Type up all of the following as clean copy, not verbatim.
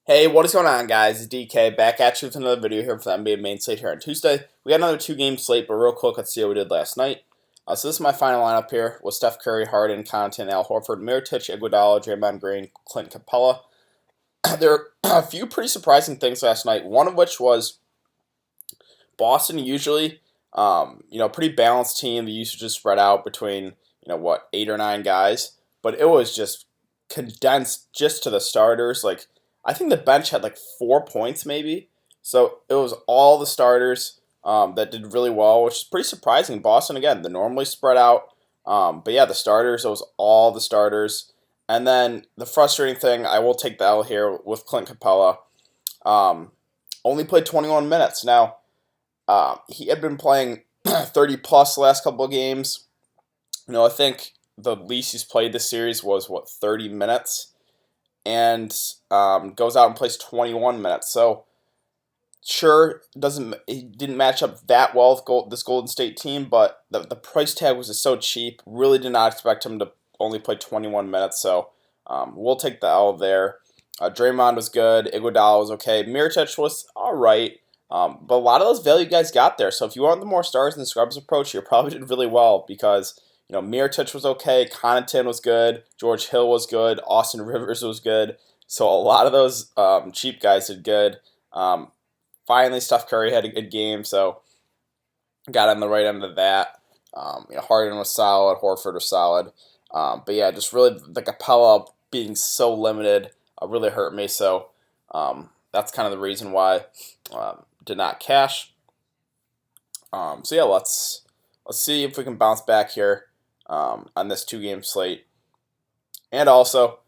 Hey, what is going on, guys? It's DK back at you with another video here for the NBA main slate here on Tuesday. We got another two-game slate, but real quick, let's see how we did last night. So this is my final lineup here with Steph Curry, Harden, Connaughton, Al Horford, Mirotic, Iguodala, Draymond Green, Clint Capella. There are a few pretty surprising things last night. One of which was Boston usually, pretty balanced team. The usage is spread out between 8 or 9 guys, but it was just condensed just to the starters. I think the bench had 4 points maybe. So it was all the starters that did really well, which is pretty surprising. Boston, again, they're normally spread out. But yeah, the starters, it was all the starters. And then the frustrating thing, I will take the L here with Clint Capella. Only played 21 minutes. Now, he had been playing 30 plus the last couple of games. I think the least he's played this series was, 30 minutes. And goes out and plays 21 minutes. So, sure, he didn't match up that well with this Golden State team, but the price tag was just so cheap. Really did not expect him to only play 21 minutes, so we'll take the L there. Draymond was good. Iguodala was okay. Mirotic was all right, but a lot of those value guys got there. So if you want the more stars in the Scrubs approach, you probably did really well because Mirotic was okay. Connaughton was good. George Hill was good. Austin Rivers was good. So a lot of those cheap guys did good. Finally, Steph Curry had a good game, so got on the right end of that. Harden was solid, Horford was solid, but yeah, just really the Capella being so limited really hurt me. So that's kind of the reason why did not cash. So yeah, let's see if we can bounce back here on this 2-game slate, and also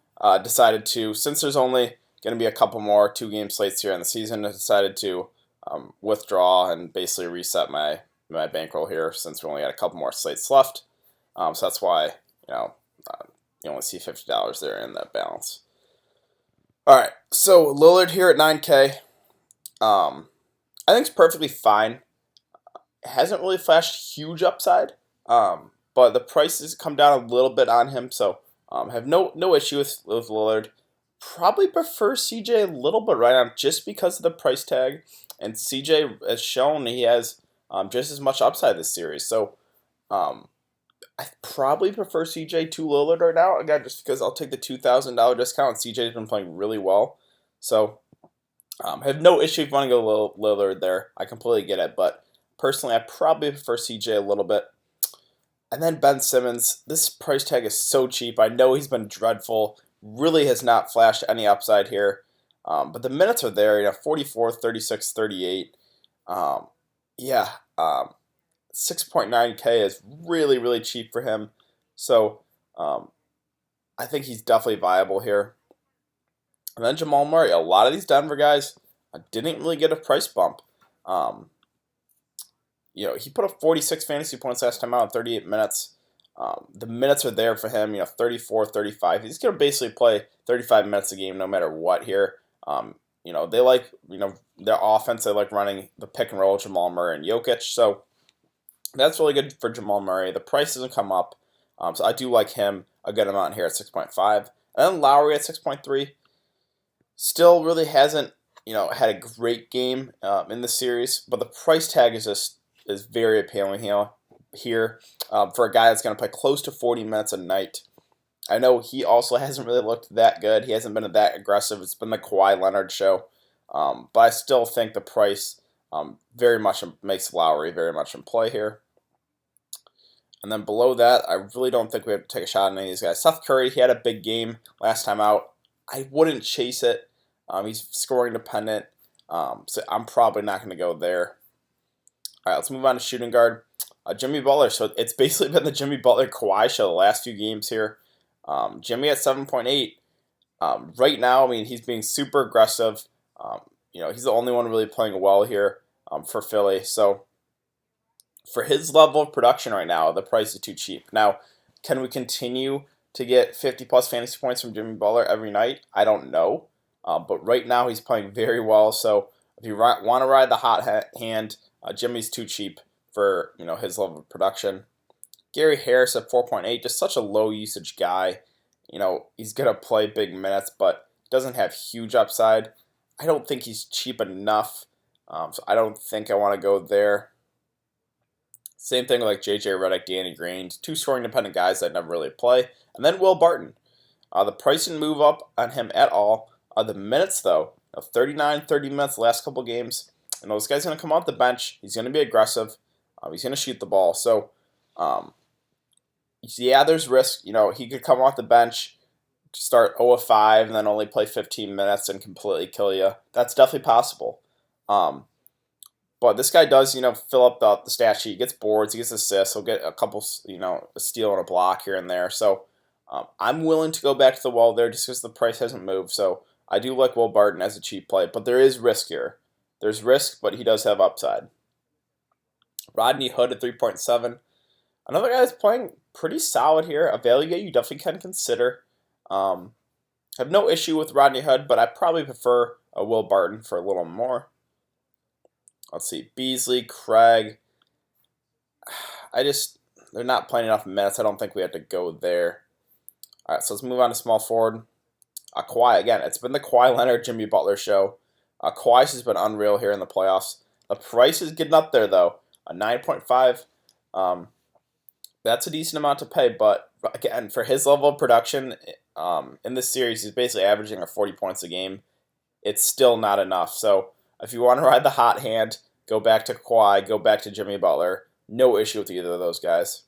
decided to, since there's only going to be a couple more 2-game slates here in the season, I decided to withdraw and basically reset my bankroll here since we only got a couple more slates left. So that's why you only see $50 there in that balance. All right, so Lillard here at 9K. I think it's perfectly fine. It hasn't really flashed huge upside, but the prices come down a little bit on him, so have no issue with Lillard. Probably prefer CJ a little bit right now just because of the price tag, and CJ has shown he has just as much upside this series. So I probably prefer CJ to Lillard right now, again, just because I'll take the $2,000 discount. CJ's been playing really well, so have no issue if you want to go Lillard there. I completely get it, but personally, I probably prefer CJ a little bit. And then Ben Simmons, this price tag is so cheap. I know he's been dreadful. Really has not flashed any upside here. But the minutes are there, 44, 36, 38. 6.9K is really, really cheap for him. So I think he's definitely viable here. And then Jamal Murray. A lot of these Denver guys didn't really get a price bump. He put up 46 fantasy points last time out in 38 minutes. The minutes are there for him, 34, 35. He's going to basically play 35 minutes a game no matter what here. They like, their offense, they like running the pick and roll, Jamal Murray and Jokic. So that's really good for Jamal Murray. The price doesn't come up. So I do like him a good amount here at 6.5. And then Lowry at 6.3. Still really hasn't, had a great game in the series. But the price tag is very appealing here for a guy that's going to play close to 40 minutes a night. I know he also hasn't really looked that good. He hasn't been that aggressive. It's been the Kawhi Leonard show. But I still think the price very much makes Lowry very much in play here. And then below that, I really don't think we have to take a shot on any of these guys. Seth Curry, he had a big game last time out. I wouldn't chase it. He's scoring dependent. So I'm probably not going to go there. All right, let's move on to shooting guard. Jimmy Butler. So it's basically been the Jimmy Butler Kawhi show the last few games here. Jimmy at 7.8. Right now, he's being super aggressive. He's the only one really playing well here for Philly. So for his level of production right now, the price is too cheap. Now, can we continue to get 50-plus fantasy points from Jimmy Butler every night? I don't know. But right now, he's playing very well. So if you want to ride the hot hand, Jimmy's too cheap for his level of production. Gary Harris at 4.8, just such a low usage guy. He's gonna play big minutes, but doesn't have huge upside. I don't think he's cheap enough, so I don't think I want to go there. Same thing with like J.J. Redick, Danny Green, 2 scoring dependent guys that never really play. And then Will Barton. The price didn't move up on him at all. The minutes, though, 39, 30 minutes last couple games. And this guy's going to come off the bench. He's going to be aggressive. He's going to shoot the ball. So, yeah, there's risk. He could come off the bench, start 0 of 5, and then only play 15 minutes and completely kill you. That's definitely possible. But this guy does, fill up the stat sheet. He gets boards, he gets assists. He'll get a couple, a steal and a block here and there. So I'm willing to go back to the wall there just because the price hasn't moved. So I do like Will Barton as a cheap play, but there is risk here. There's risk, but he does have upside. Rodney Hood at 3.7. Another guy that's playing pretty solid here. A value you definitely can consider. Have no issue with Rodney Hood, but I probably prefer a Will Barton for a little more. Let's see, Beasley, Craig. They're not playing enough minutes. I don't think we have to go there. All right, so let's move on to small forward. KAWHI, again, it's been the KAWHI Leonard, Jimmy Butler show. KAWHI has been unreal here in the playoffs. The price is getting up there, though. A 9.5. That's a decent amount to pay, but again, for his level of production in this series, he's basically averaging 40 points a game. It's still not enough. So if you want to ride the hot hand, go back to KAWHI, go back to Jimmy Butler. No issue with either of those guys.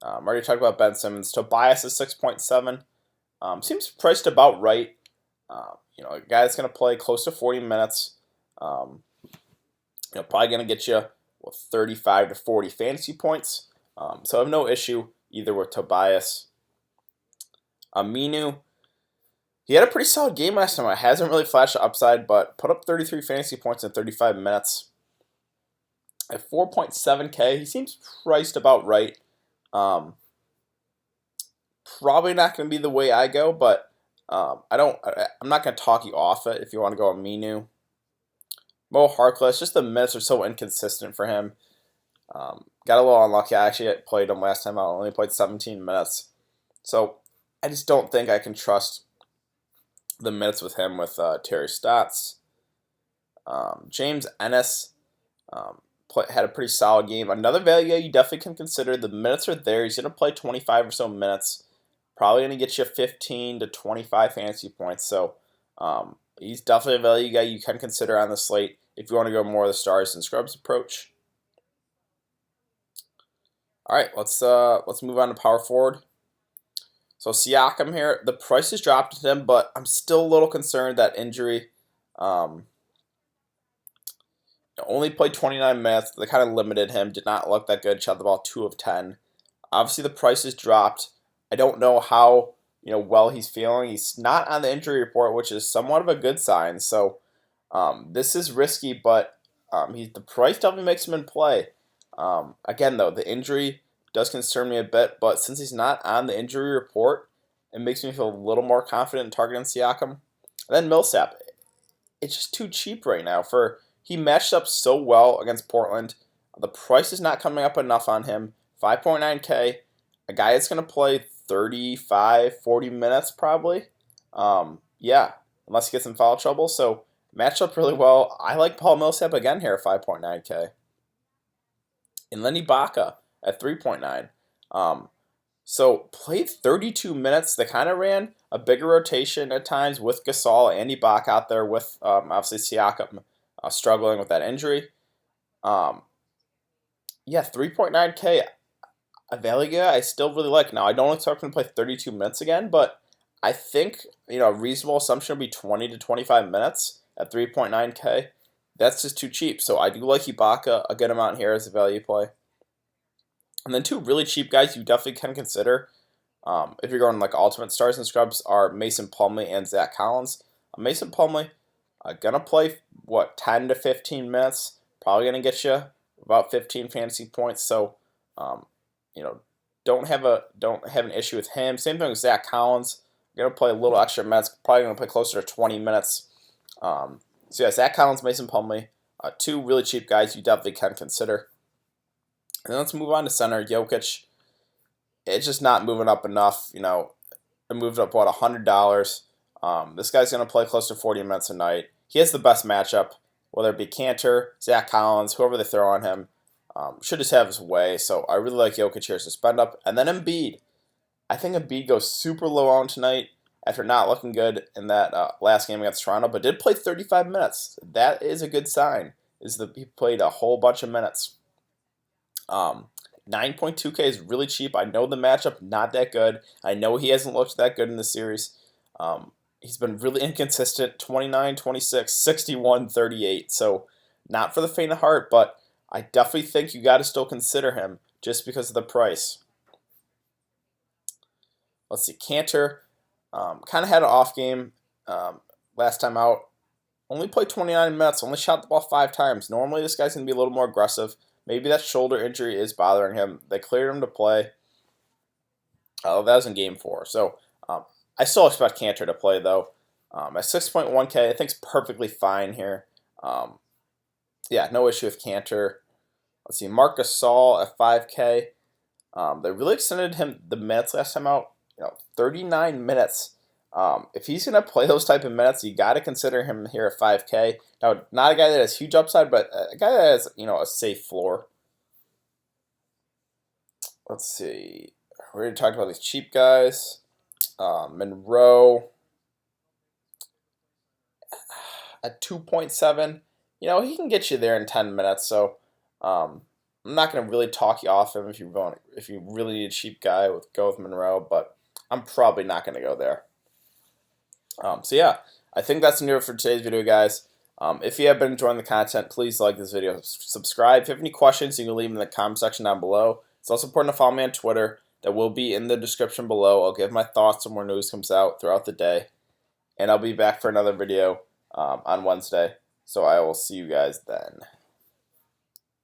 Already talked about Ben Simmons. Tobias is 6.7. Seems priced about right. A guy that's going to play close to 40 minutes. Probably going to get you 35 to 40 fantasy points. So I have no issue either with Tobias. Aminu, he had a pretty solid game last time. It hasn't really flashed the upside, but put up 33 fantasy points in 35 minutes. At 4.7K, he seems priced about right. Probably not going to be the way I go, but I'm not going to talk you off it if you want to go Aminu. Mo Harkless, just the minutes are so inconsistent for him. Got a little unlucky. I actually played him last time out. I only played 17 minutes. So I just don't think I can trust the minutes with him with Terry Stotts. James Ennis had a pretty solid game. Another value you definitely can consider. The minutes are there. He's going to play 25 or so minutes. Probably going to get you 15 to 25 fantasy points. So he's definitely a value guy you can consider on the slate if you want to go more of the stars and scrubs approach. All right, let's move on to power forward. So Siakam here, the price has dropped to him, but I'm still a little concerned that injury. Only played 29 minutes. They kind of limited him. Did not look that good. Shot the ball 2 of 10. Obviously, the price has dropped. I don't know how well he's feeling. He's not on the injury report, which is somewhat of a good sign. So this is risky, but the price definitely makes him in play. Again, though, the injury does concern me a bit, but since he's not on the injury report, it makes me feel a little more confident in targeting Siakam. And then Millsap, it's just too cheap right now. He matched up so well against Portland. The price is not coming up enough on him. 5.9K, a guy that's going to play 35, 40 minutes probably. Unless he gets in foul trouble. So matched up really well. I like Paul Millsap again here at 5.9K. And Lenny Baca at 3.9. So played 32 minutes. They kind of ran a bigger rotation at times with GASOL and Ibaka out there with obviously Siakam struggling with that injury. 3.9K, a value guy I still really like. Now, I don't expect him to play 32 minutes again, but I think a reasonable assumption would be 20 to 25 minutes at 3.9K. That's just too cheap. So I do like Ibaka a good amount here as a value play. And then 2 really cheap guys you definitely can consider if you're going like ultimate stars and scrubs are Mason Plumlee and Zach Collins. Mason Plumlee gonna play 10 to 15 minutes. Probably gonna get you about 15 fantasy points. So don't have an issue with him. Same thing with Zach Collins. Gonna play a little extra minutes. Probably gonna play closer to 20 minutes. Zach Collins, Mason Plumlee, 2 really cheap guys you definitely can consider. And then let's move on to center. Jokic, it's just not moving up enough. It moved up $100. This guy's going to play close to 40 minutes a night. He has the best matchup, whether it be Cantor, Zach Collins, whoever they throw on him. Should just have his way. So I really like Jokic here to spend up. And then Embiid. I think Embiid goes super low on tonight after not looking good in that last game against Toronto, but did play 35 minutes. That is a good sign, is that he played a whole bunch of minutes. 9.2K is really cheap. I know the matchup, not that good. I know he hasn't looked that good in the series. He's been really inconsistent, 29, 26, 61, 38. So not for the faint of heart, but I definitely think you got to still consider him just because of the price. Let's see, Cantor kind of had an off game last time out. Only played 29 minutes, only shot the ball 5 times. Normally this guy's going to be a little more aggressive. Maybe that shoulder injury is bothering him. They cleared him to play. That was in Game 4. So I still expect Cantor to play, though. At 6.1K, I think it's perfectly fine here. Yeah, no issue with Cantor. Let's see, MARC GASOL at 5K. They really extended him the minutes last time out. 39 minutes. If he's going to play those type of minutes, you got to consider him here at 5K. Now, not a guy that has huge upside, but a guy that has, a safe floor. Let's see. We already talked about these cheap guys. MONROE at 2.7. He can get you there in 10 minutes. So I'm not going to really talk you off him if you really need a cheap guy, go with MONROE, but I'm probably not going to go there. So yeah, I think that's it for today's video, guys. If you have been enjoying the content, please like this video, subscribe. If you have any questions, you can leave them in the comment section down below. It's also important to follow me on Twitter. That will be in the description below. I'll give my thoughts when more news comes out throughout the day. And I'll be back for another video on Wednesday. So I will see you guys then.